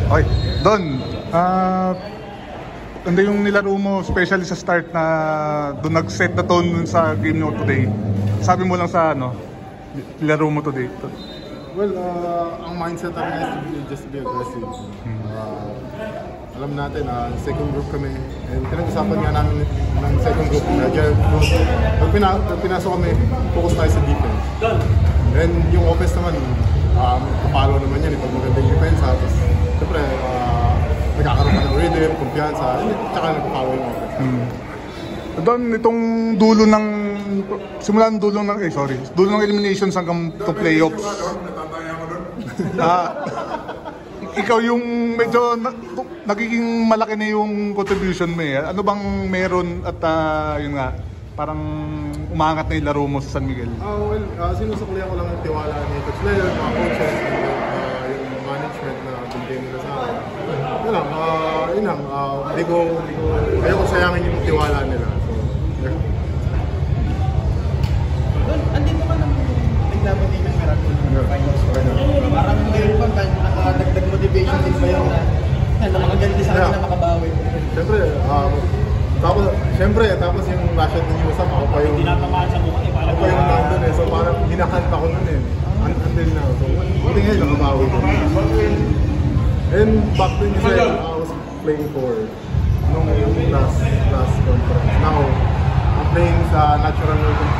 Okay, Don, hindi yung nilaro mo, especially sa start na doon nag-set na tone sa game nyo today. Sabi mo lang sa ano, nilaro mo today. Well, ang mindset namin is just to be aggressive. Alam natin, second group kami. And pinag-usapan nga namin ng second group. Pag pinasok kami, focus tayo sa defense. And yung offense naman, kapalo naman yan. Pag maganda yung defense, tapos siyempre, nagkakaroon ka ng rhythm, kumpiyansa, tsaka nagpapower yung offense. Doon, itong dulo ng, simulan dulo ng, dulo ng eliminations hanggang itong playoffs. Ikaw yung medyo nagiging malaki na yung contribution mo eh. Ano bang meron at yun nga, parang umangat na yung laro mo sa San Miguel? Well, sinusuklihan ko lang yung tiwala ni Coach Leo, mga coaches, yung management na binigay nila sa akin. Yun lang, ayaw ko sayangin yung tiwala nila. So, andito ka nang naglaban din ng Miracle Finals. Parang meron pa ba nakadagdag motivation din ba yung nakagalit sa akin na makabawi? Tapos yung Russian Usap, ako pa yung tinatamaan sa mukha ako pa yung nandun eh. So parang hinakanta ko nun eh. Until now. So buti ngayon nakabawi ko. And back then you said I was playing for nung last conference. Now, I'm playing sa Natural World